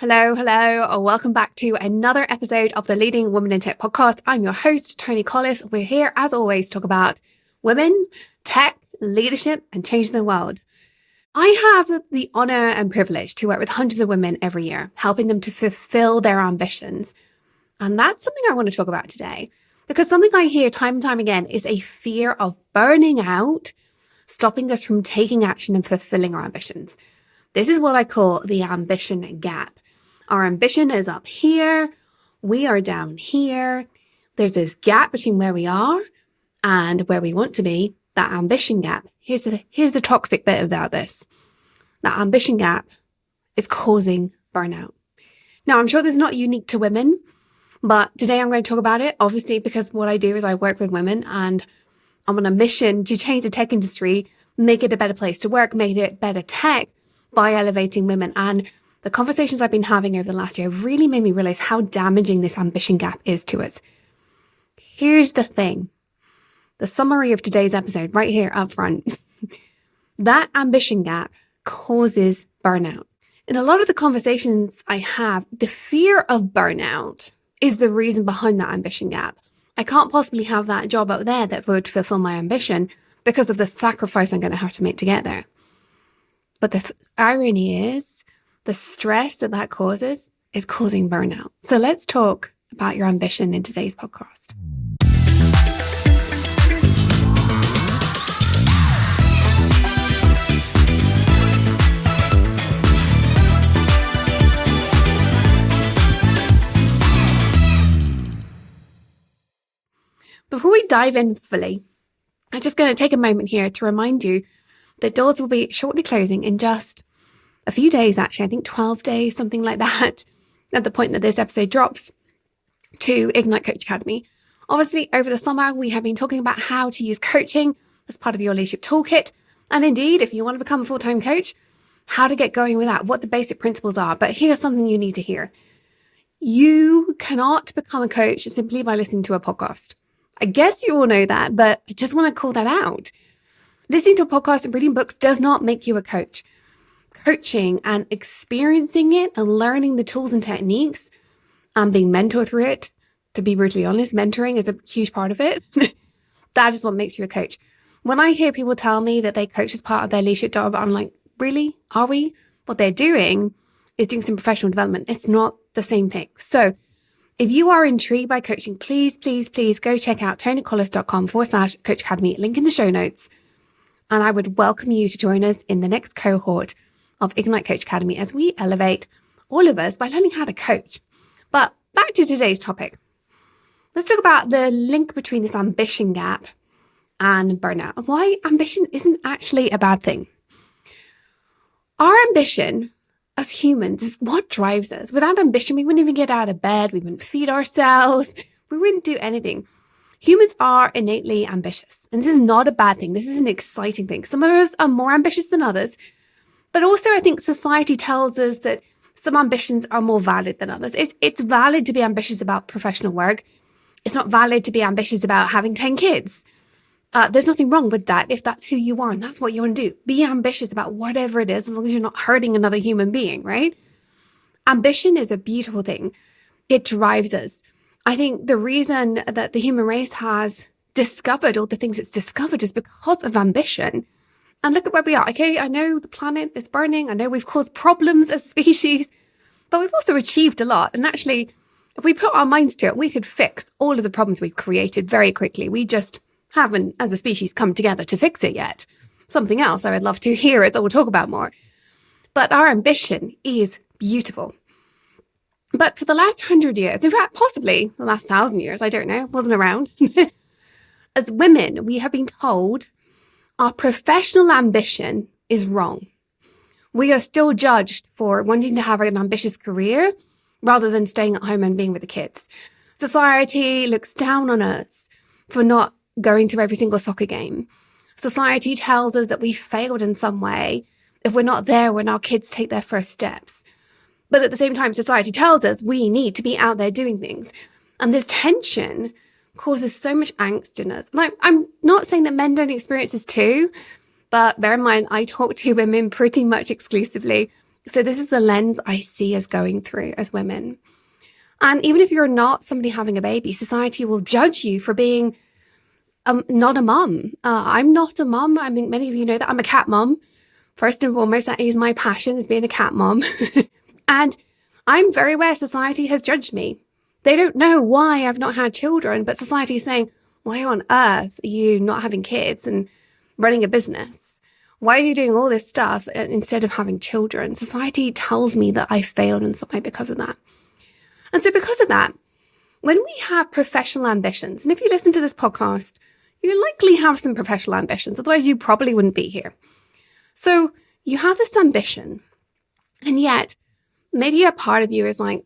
Hello. Welcome back to another episode of the Leading Women in Tech podcast. I'm your host, Toni Collis. We're here, as always, to talk about women, tech, leadership, and changing the world. I have the honor and privilege to work with hundreds of women every year, helping them to fulfill their ambitions. And that's something I want to talk about today, because something I hear time and time again is a fear of burning out, stopping us from taking action and fulfilling our ambitions. This is what I call the ambition gap. Our ambition is up here. We are down here. There's this gap between where we are and where we want to be, that ambition gap. Here's the toxic bit about this. That ambition gap is causing burnout. Now, I'm sure this is not unique to women, but today I'm going to talk about it, obviously, because what I do is I work with women and I'm on a mission to change the tech industry, make it a better place to work, make it better tech by elevating women. And the conversations I've been having over the last year have really made me realize how damaging this ambition gap is to us. Here's the thing. The summary of today's episode right here up front. That ambition gap causes burnout. In a lot of the conversations I have, the fear of burnout is the reason behind that ambition gap. I can't possibly have that job up there that would fulfill my ambition because of the sacrifice I'm going to have to make to get there. But the irony is, the stress that causes is causing burnout. So let's talk about your ambition in today's podcast. Before we dive in fully, I'm just going to take a moment here to remind you that doors will be shortly closing in just a few days, actually, I think 12 days, something like that, at the point that this episode drops, to Ignite Coach Academy. Obviously, over the summer, we have been talking about how to use coaching as part of your leadership toolkit. And indeed, if you want to become a full-time coach, how to get going with that, what the basic principles are. But here's something you need to hear. You cannot become a coach simply by listening to a podcast. I guess you all know that, but I just want to call that out. Listening to a podcast and reading books does not make you a coach. Coaching and experiencing it and learning the tools and techniques and being mentored through it, to be brutally honest, mentoring is a huge part of it. That is what makes you a coach. When I hear people tell me that they coach as part of their leadership job, I'm like, really? Are we? What they're doing is doing some professional development. It's not the same thing. So if you are intrigued by coaching, please go check out tonicollis.com/Coach Academy, link in the show notes. And I would welcome you to join us in the next cohort of Ignite Coach Academy as we elevate all of us by learning how to coach. But back to today's topic. Let's talk about the link between this ambition gap and burnout, and why ambition isn't actually a bad thing. Our ambition as humans is what drives us. Without ambition, we wouldn't even get out of bed. We wouldn't feed ourselves. We wouldn't do anything. Humans are innately ambitious, and this is not a bad thing. This is an exciting thing. Some of us are more ambitious than others, but also I think society tells us that some ambitions are more valid than others. It's valid to be ambitious about professional work. It's not valid to be ambitious about having 10 kids. There's nothing wrong with that if that's who you are and that's what you want to do. Be ambitious about whatever it is, as long as you're not hurting another human being, right? Ambition is a beautiful thing. It drives us. I think the reason that the human race has discovered all the things it's discovered is because of ambition. And look at where we are. Okay, I know the planet is burning. I know we've caused problems as a species, but we've also achieved a lot. And actually, if we put our minds to it, we could fix all of the problems we've created very quickly. We just haven't, as a species, come together to fix it yet. Something else I would love to hear us all talk about more. But our ambition is beautiful. But for the last 100 years, in fact, possibly the last 1,000 years, I don't know, wasn't around. As women, we have been told our professional ambition is wrong. We are still judged for wanting to have an ambitious career rather than staying at home and being with the kids. Society looks down on us for not going to every single soccer game. Society tells us that we failed in some way if we're not there when our kids take their first steps. But at the same time, society tells us we need to be out there doing things. And this tension causes so much angst in us. And I'm not saying that men don't experience this too, but bear in mind, I talk to women pretty much exclusively. So this is the lens I see us going through as women. And even if you're not somebody having a baby, society will judge you for being not a mum. I'm not a mum. I think many of you know that I'm a cat mum. First and foremost, that is my passion, is being a cat mum. And I'm very aware society has judged me. They don't know why I've not had children, but society is saying, why on earth are you not having kids and running a business? Why are you doing all this stuff instead of having children? Society tells me that I failed in some way because of that. And so because of that, when we have professional ambitions, and if you listen to this podcast, you likely have some professional ambitions, otherwise you probably wouldn't be here. So you have this ambition, and yet maybe a part of you is like,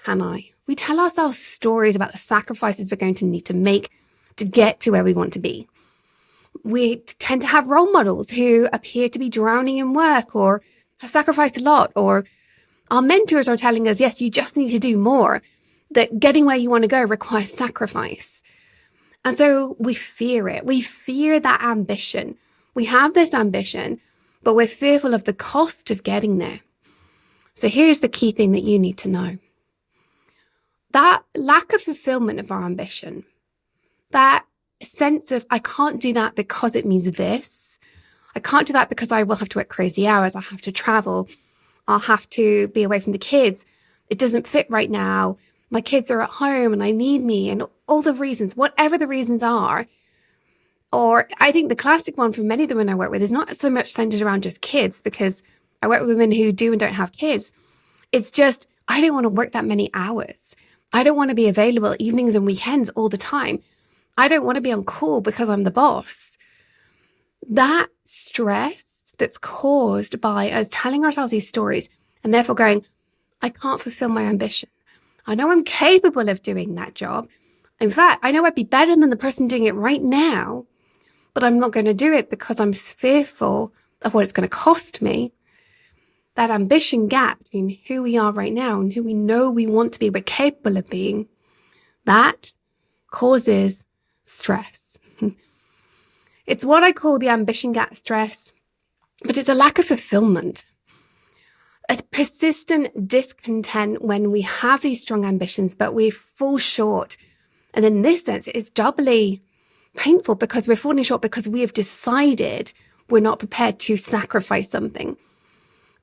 can I? We tell ourselves stories about the sacrifices we're going to need to make to get to where we want to be. We tend to have role models who appear to be drowning in work or have sacrificed a lot, or our mentors are telling us, yes, you just need to do more, that getting where you want to go requires sacrifice. And so we fear it. We fear that ambition. We have this ambition, but we're fearful of the cost of getting there. So here's the key thing that you need to know. That lack of fulfillment of our ambition, that sense of, I can't do that because it means this. I can't do that because I will have to work crazy hours. I'll have to travel. I'll have to be away from the kids. It doesn't fit right now. My kids are at home and I need me, and all the reasons, whatever the reasons are. Or I think the classic one for many of the women I work with is not so much centered around just kids, because I work with women who do and don't have kids. It's just, I don't want to work that many hours. I don't want to be available evenings and weekends all the time. I don't want to be on call because I'm the boss. That stress that's caused by us telling ourselves these stories and therefore going, I can't fulfill my ambition. I know I'm capable of doing that job. In fact, I know I'd be better than the person doing it right now, but I'm not going to do it because I'm fearful of what it's going to cost me. That ambition gap between who we are right now and who we know we want to be, we're capable of being, that causes stress. It's what I call the ambition gap stress, but it's a lack of fulfillment. A persistent discontent when we have these strong ambitions, but we fall short. And in this sense, it's doubly painful because we're falling short because we have decided we're not prepared to sacrifice something.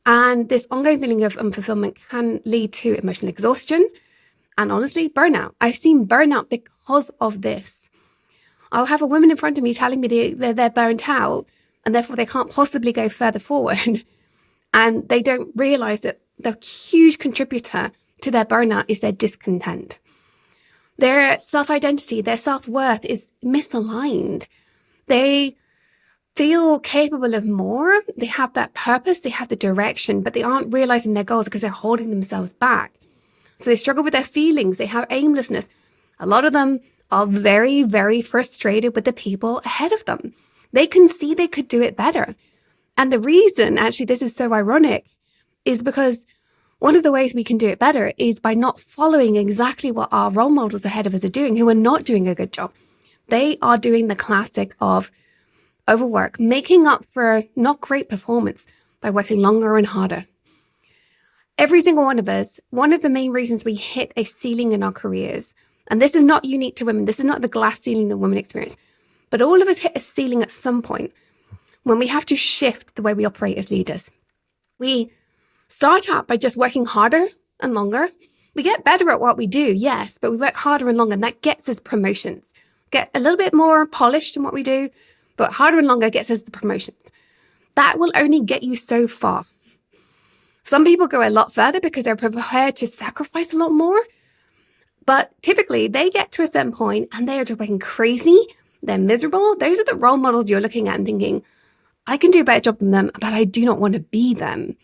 And this ongoing feeling of unfulfillment can lead to emotional exhaustion and honestly, burnout. I've seen burnout because of this. I'll have a woman in front of me telling me they're burnt out and therefore they can't possibly go further forward. And they don't realize that the huge contributor to their burnout is their discontent. Their self-identity, their self-worth is misaligned. They feel capable of more. They have that purpose, they have the direction, but they aren't realizing their goals because they're holding themselves back. So they struggle with their feelings. They have aimlessness. A lot of them are very, very frustrated with the people ahead of them. They can see they could do it better. And the reason, actually, this is so ironic, is because one of the ways we can do it better is by not following exactly what our role models ahead of us are doing, who are not doing a good job. They are doing the classic of overwork, making up for not great performance by working longer and harder. Every single one of us, one of the main reasons we hit a ceiling in our careers, and this is not unique to women, this is not the glass ceiling that women experience, but all of us hit a ceiling at some point when we have to shift the way we operate as leaders. We start out by just working harder and longer. We get better at what we do, yes, but we work harder and longer, and that gets us promotions. Get a little bit more polished in what we do, but harder and longer gets us the promotions. That will only get you so far. Some people go a lot further because they're prepared to sacrifice a lot more, but typically they get to a certain point and they are just working crazy. They're miserable. Those are the role models you're looking at and thinking, I can do a better job than them, but I do not want to be them.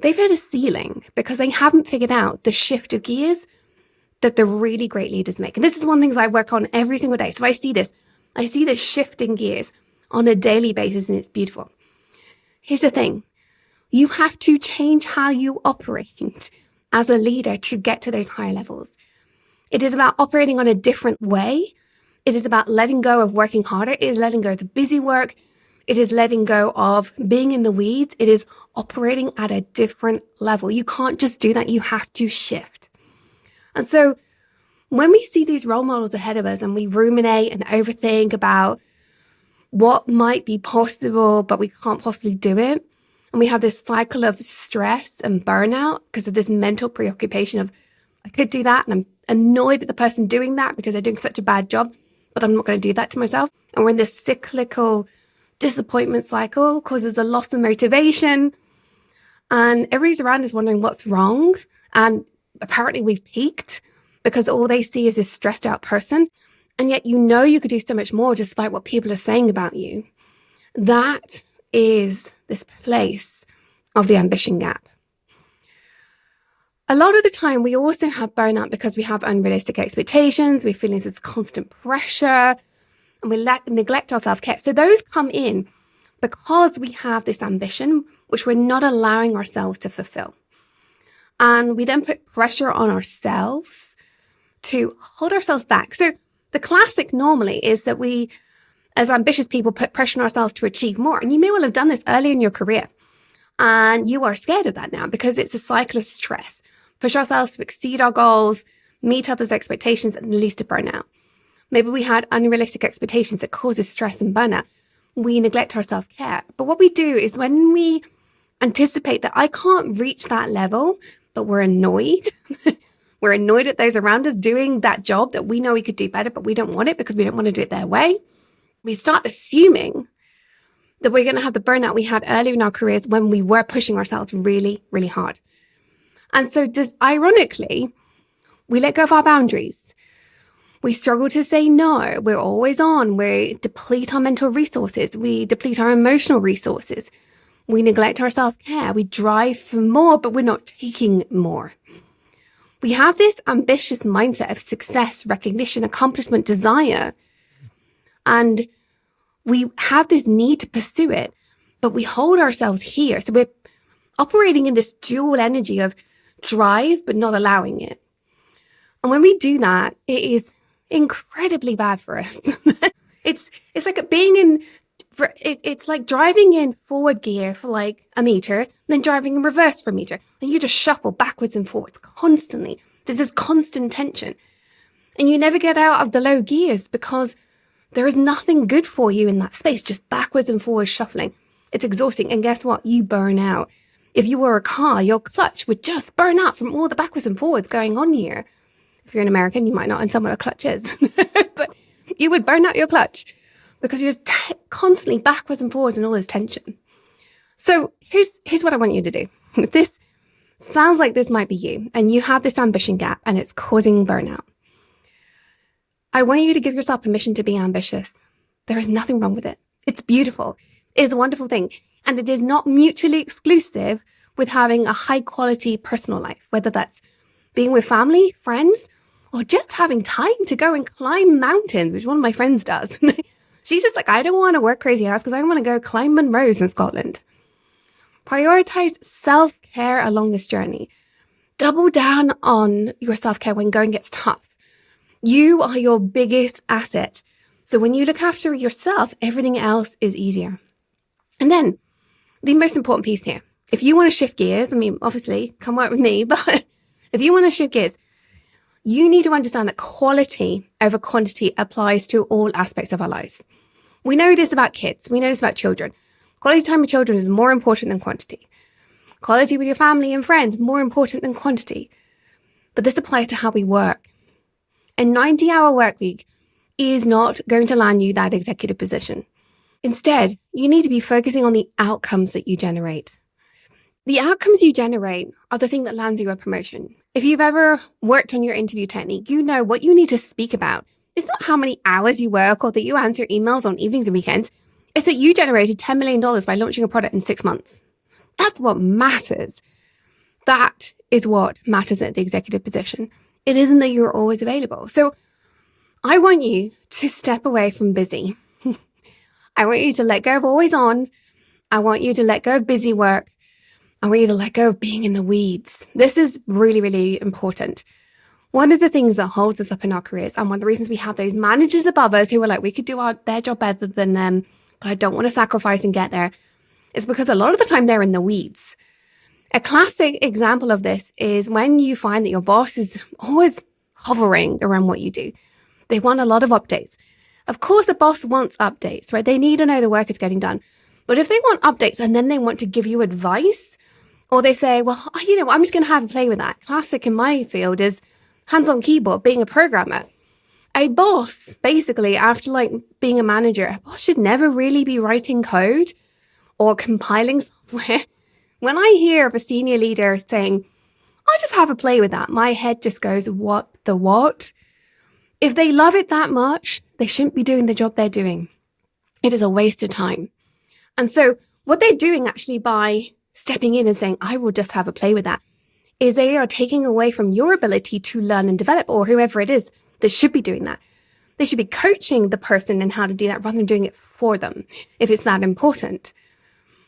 They've hit a ceiling because they haven't figured out the shift of gears that the really great leaders make. And this is one of the things I work on every single day. So I see this shift in gears on a daily basis, and it's beautiful. Here's the thing. You have to change how you operate as a leader to get to those higher levels. It is about operating on a different way. It is about letting go of working harder. It is letting go of the busy work. It is letting go of being in the weeds. It is operating at a different level. You can't just do that. You have to shift. And so when we see these role models ahead of us and we ruminate and overthink about what might be possible, but we can't possibly do it, and we have this cycle of stress and burnout because of this mental preoccupation of, I could do that, and I'm annoyed at the person doing that because they're doing such a bad job, but I'm not going to do that to myself. And we're in this cyclical disappointment cycle, causes a loss of motivation. And everybody's around us wondering what's wrong. And apparently we've peaked because all they see is this stressed out person. And yet you could do so much more despite what people are saying about you. That is this place of the ambition gap. A lot of the time, we also have burnout because we have unrealistic expectations. We're feeling this constant pressure and we neglect our self-care. So those come in because we have this ambition, which we're not allowing ourselves to fulfill. And we then put pressure on ourselves to hold ourselves back. So the classic normally is that we, as ambitious people, put pressure on ourselves to achieve more. And you may well have done this early in your career. And you are scared of that now because it's a cycle of stress. Push ourselves to exceed our goals, meet others' expectations, and lead to burnout. Maybe we had unrealistic expectations that causes stress and burnout. We neglect our self-care. But what we do is when we anticipate that I can't reach that level, but we're annoyed. We're annoyed at those around us doing that job that we know we could do better, but we don't want it because we don't want to do it their way. We start assuming that we're going to have the burnout we had earlier in our careers when we were pushing ourselves really, really hard. And so just ironically, we let go of our boundaries. We struggle to say no. We're always on. We deplete our mental resources. We deplete our emotional resources. We neglect our self-care. We drive for more, but we're not taking more. We have this ambitious mindset of success, recognition, accomplishment, desire. And we have this need to pursue it, but we hold ourselves here. So we're operating in this dual energy of drive, but not allowing it. And when we do that, it is incredibly bad for us. It's like it's like driving in forward gear for like a meter, then driving in reverse for a meter. And you just shuffle backwards and forwards constantly. There's this constant tension. And you never get out of the low gears because there is nothing good for you in that space, just backwards and forwards shuffling. It's exhausting. And guess what? You burn out. If you were a car, your clutch would just burn out from all the backwards and forwards going on here. If you're an American, you might not understand what a clutch is, but you would burn out your clutch because you're just constantly backwards and forwards and all this tension. So here's what I want you to do. If this sounds like this might be you and you have this ambition gap and it's causing burnout, I want you to give yourself permission to be ambitious. There is nothing wrong with it. It's beautiful. It's a wonderful thing. And it is not mutually exclusive with having a high quality personal life, whether that's being with family, friends, or just having time to go and climb mountains, which one of my friends does. She's just like, I don't want to work crazy hours because I want to go climb Munros in Scotland. Prioritize self-care along this journey. Double down on your self-care when going gets tough. You are your biggest asset. So when you look after yourself, everything else is easier. And then the most important piece here, if you want to shift gears, I mean, obviously come work with me, but if you want to shift gears, you need to understand that quality over quantity applies to all aspects of our lives. We know this about kids. We know this about children. Quality time with children is more important than quantity. Quality with your family and friends, more important than quantity. But this applies to how we work. A 90-hour work week is not going to land you that executive position. Instead, you need to be focusing on the outcomes that you generate. The outcomes you generate are the thing that lands you a promotion. If you've ever worked on your interview technique, you know what you need to speak about. It's not how many hours you work or that you answer emails on evenings and weekends. It's that you generated $10 million by launching a product in 6 months. That's what matters. That is what matters at the executive position. It isn't that you're always available. So I want you to step away from busy. I want you to let go of always on. I want you to let go of busy work. I want you to let go of being in the weeds. This is really, really important. One of the things that holds us up in our careers, and one of the reasons we have those managers above us who are like, we could do their job better than them, but I don't want to sacrifice and get there, It's because a lot of the time they're in the weeds. A classic example of this is when you find that your boss is always hovering around what you do. They want a lot of updates. Of course, a boss wants updates, right? They need to know the work is getting done. But if they want updates and then they want to give you advice, or they say, well, I'm just going to have a play with that. Classic in my field is hands-on keyboard, being a programmer. A boss, basically, after being a manager, a boss should never really be writing code or compiling software. When I hear of a senior leader saying, I'll just have a play with that, my head just goes, what the what? If they love it that much, they shouldn't be doing the job they're doing. It is a waste of time. And so what they're doing actually by stepping in and saying, I will just have a play with that, is they are taking away from your ability to learn and develop, or whoever it is that should be doing that. They should be coaching the person in how to do that rather than doing it for them, if it's that important.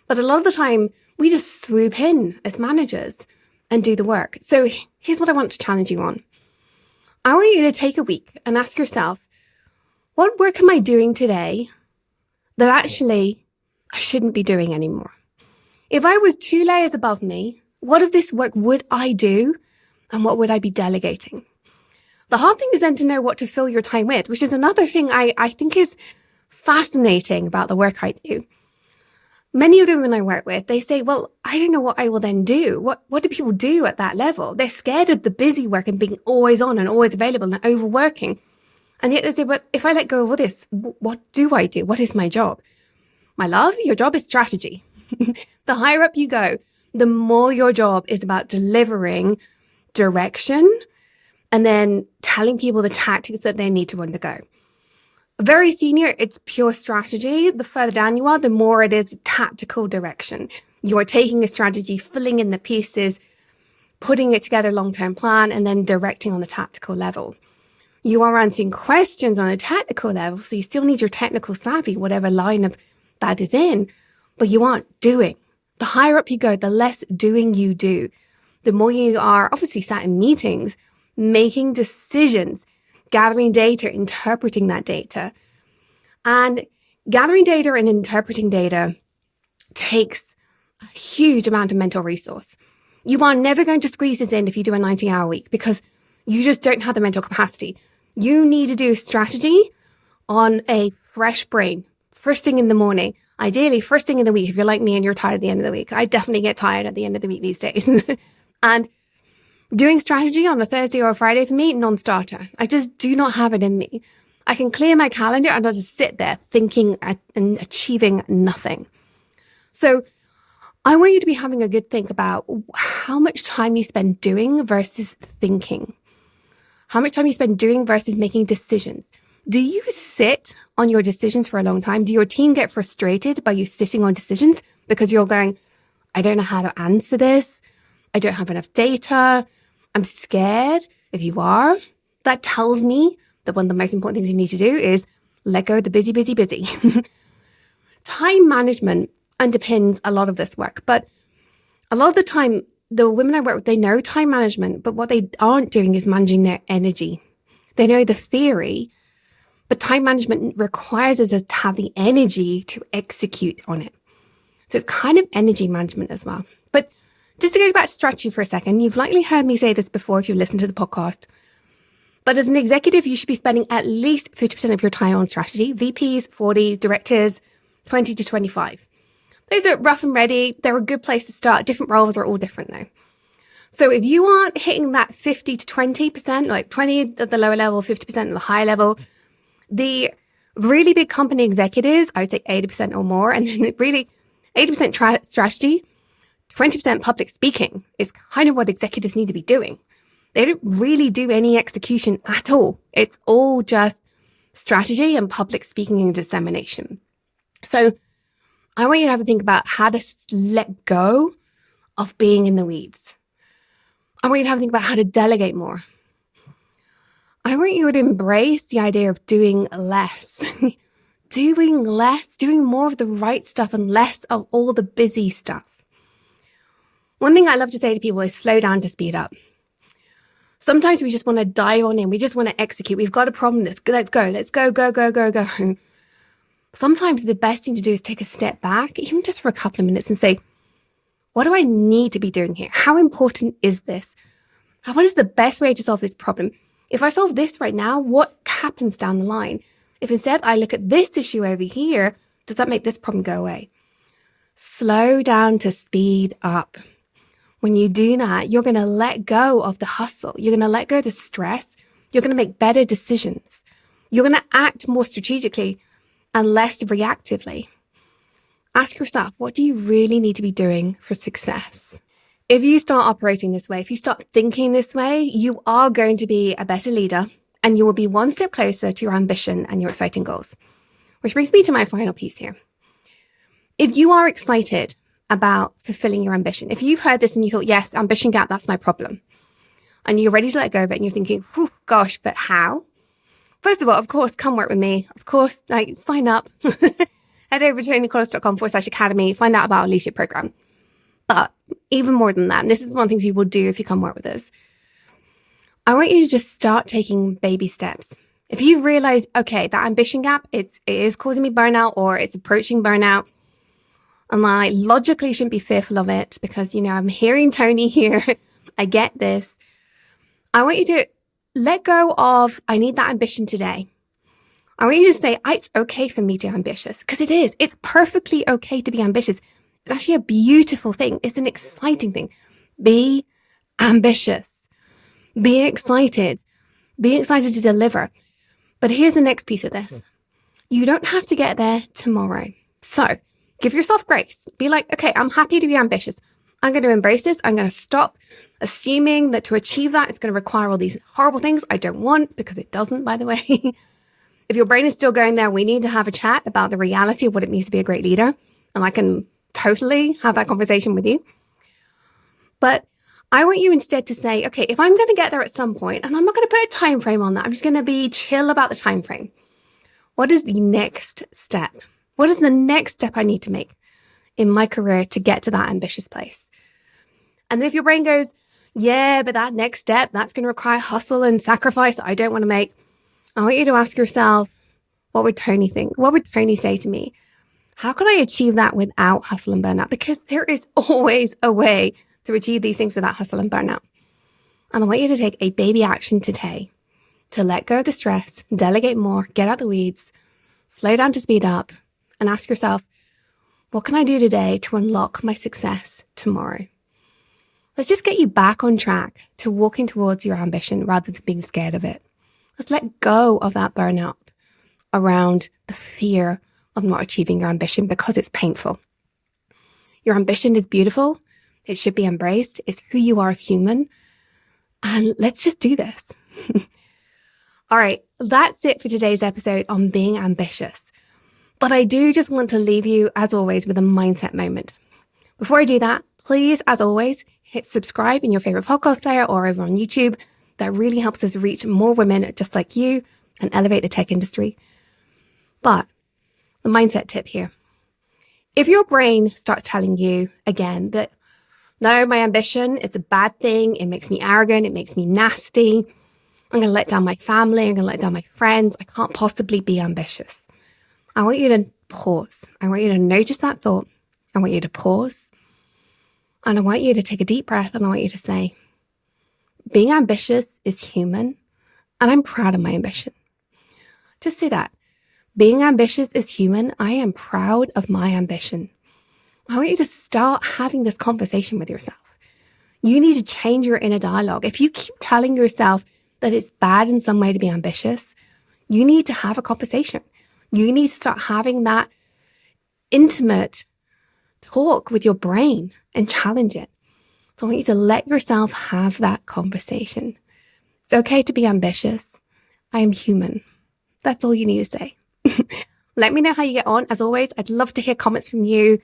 But a lot of the time, we just swoop in as managers and do the work. So here's what I want to challenge you on. I want you to take a week and ask yourself, what work am I doing today that actually I shouldn't be doing anymore? If I was 2 layers above me, what of this work would I do and what would I be delegating? The hard thing is then to know what to fill your time with, which is another thing I think is fascinating about the work I do. Many of the women I work with, they say, well, I don't know what I will then do. What do people do at that level? They're scared of the busy work and being always on and always available and overworking. And yet they say, but if I let go of all this, what do I do? What is my job? My love, your job is strategy. The higher up you go, the more your job is about delivering direction and then telling people the tactics that they need to undergo. Very senior, it's pure strategy. The further down you are, the more it is tactical direction. You are taking a strategy, filling in the pieces, putting it together, long-term plan, and then directing on the tactical level. You are answering questions on a technical level, so you still need your technical savvy, whatever line of that is in, but you aren't doing. The higher up you go, the less doing you do. The more you are obviously sat in meetings, making decisions, gathering data, interpreting that data. And gathering data and interpreting data takes a huge amount of mental resource. You are never going to squeeze this in if you do a 90-hour week because you just don't have the mental capacity. You need to do strategy on a fresh brain, first thing in the morning, ideally first thing in the week if you're like me and you're tired at the end of the week. I definitely get tired at the end of the week these days. And doing strategy on a Thursday or a Friday for me, non-starter. I just do not have it in me. I can clear my calendar and I'll just sit there thinking and achieving nothing. So I want you to be having a good think about how much time you spend doing versus thinking. How much time you spend doing versus making decisions. Do you sit on your decisions for a long time? Do your team get frustrated by you sitting on decisions because you're going, I don't know how to answer this. I don't have enough data. I'm scared. If you are, that tells me that one of the most important things you need to do is let go of the busy. Time management underpins a lot of this work, but a lot of the time, the women I work with, they know time management, but what they aren't doing is managing their energy. They know the theory, but time management requires us to have the energy to execute on it. So it's kind of energy management as well. But just to go back to strategy for a second, you've likely heard me say this before if you've listened to the podcast. But as an executive, you should be spending at least 50% of your time on strategy. VPs, 40, directors, 20 to 25. Those are rough and ready. They're a good place to start. Different roles are all different though. So if you aren't hitting that 50 to 20%, like 20 at the lower level, 50% at the high level, the really big company executives, I would say 80% or more, and then really 80% strategy, 20% public speaking is kind of what executives need to be doing. They don't really do any execution at all. It's all just strategy and public speaking and dissemination. So I want you to have a think about how to let go of being in the weeds. I want you to have a think about how to delegate more. I want you to embrace the idea of doing less. Doing more of the right stuff and less of all the busy stuff. One thing I love to say to people is slow down to speed up. Sometimes we just want to dive on in. We just want to execute. We've got a problem. Let's go. Go. Sometimes the best thing to do is take a step back, even just for a couple of minutes, and say, what do I need to be doing here? How important is this? What is the best way to solve this problem? If I solve this right now, what happens down the line? If instead I look at this issue over here, does that make this problem go away? Slow down to speed up. When you do that, you're going to let go of the hustle. You're going to let go of the stress. You're going to make better decisions. You're going to act more strategically and less reactively. Ask yourself, what do you really need to be doing for success? If you start operating this way, if you start thinking this way, you are going to be a better leader and you will be one step closer to your ambition and your exciting goals. Which brings me to my final piece here. If you are excited about fulfilling your ambition, if you've heard this and you thought, yes, ambition gap, that's my problem, and you're ready to let go of it and you're thinking, gosh, but how? First of all, of course, come work with me. Of course, sign up. Head over to tonicollis.com/academy, find out about our leadership program. But even more than that, and this is one of the things you will do if you come work with us, I want you to just start taking baby steps. If you realize, okay, that ambition gap, it is causing me burnout or it's approaching burnout, and I logically shouldn't be fearful of it because, I'm hearing Toni here. I get this. I want you to let go of, I need that ambition today. I want you to say, it's okay for me to be ambitious, because it is. It's perfectly okay to be ambitious. It's actually a beautiful thing. It's an exciting thing. Be ambitious. Be excited. Be excited to deliver. But here's the next piece of this. You don't have to get there tomorrow. So give yourself grace. Be like, okay, I'm happy to be ambitious. I'm going to embrace this. I'm going to stop assuming that to achieve that, it's going to require all these horrible things I don't want, because it doesn't, by the way. If your brain is still going there, we need to have a chat about the reality of what it means to be a great leader. And I can totally have that conversation with you. But I want you instead to say, okay, if I'm going to get there at some point, and I'm not going to put a time frame on that, I'm just going to be chill about the time frame. What is the next step? What is the next step I need to make in my career to get to that ambitious place? And if your brain goes, yeah, but that next step, that's going to require hustle and sacrifice that I don't want to make, I want you to ask yourself, what would Toni think? What would Toni say to me? How can I achieve that without hustle and burnout? Because there is always a way to achieve these things without hustle and burnout. And I want you to take a baby action today to let go of the stress, delegate more, get out the weeds, slow down to speed up, and ask yourself, what can I do today to unlock my success tomorrow? Let's just get you back on track to walking towards your ambition rather than being scared of it. Let's let go of that burnout around the fear of not achieving your ambition because it's painful. Your ambition is beautiful. It should be embraced. It's who you are as human. And let's just do this. All right, that's it for today's episode on being ambitious. But I do just want to leave you, as always, with a mindset moment. Before I do that, please, as always, hit subscribe in your favorite podcast player or over on YouTube. That really helps us reach more women just like you and elevate the tech industry. But the mindset tip here. If your brain starts telling you again that, no, my ambition, it's a bad thing. It makes me arrogant. It makes me nasty. I'm going to let down my family. I'm going to let down my friends. I can't possibly be ambitious. I want you to pause. I want you to notice that thought. I want you to pause. And I want you to take a deep breath and I want you to say, being ambitious is human and I'm proud of my ambition. Just say that. Being ambitious is human. I am proud of my ambition. I want you to start having this conversation with yourself. You need to change your inner dialogue. If you keep telling yourself that it's bad in some way to be ambitious, you need to have a conversation. You need to start having that intimate talk with your brain and challenge it. So I want you to let yourself have that conversation. It's okay to be ambitious. I am human. That's all you need to say. Let me know how you get on. As always, I'd love to hear comments from you.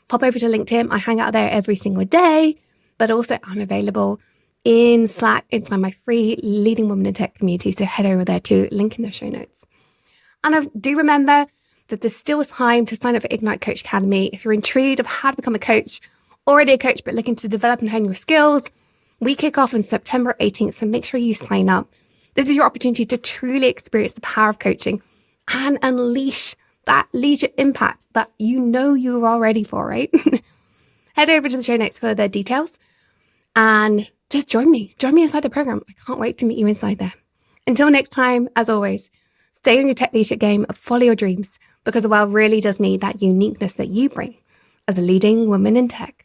Pop over to LinkedIn. I hang out there every single day, but also I'm available in Slack inside my free Leading Women in Tech community. So head over there too, link in the show notes. And do remember that there's still time to sign up for Ignite Coach Academy. If you're intrigued of how to become a coach, already a coach, but looking to develop and hone your skills, we kick off on September 18th. So make sure you sign up. This is your opportunity to truly experience the power of coaching and unleash that leadership impact that you are ready for, right? Head over to the show notes for the details and just join me inside the program. I can't wait to meet you inside there. Until next time, as always, stay on your tech leadership game, follow your dreams, because the world really does need that uniqueness that you bring as a leading woman in tech.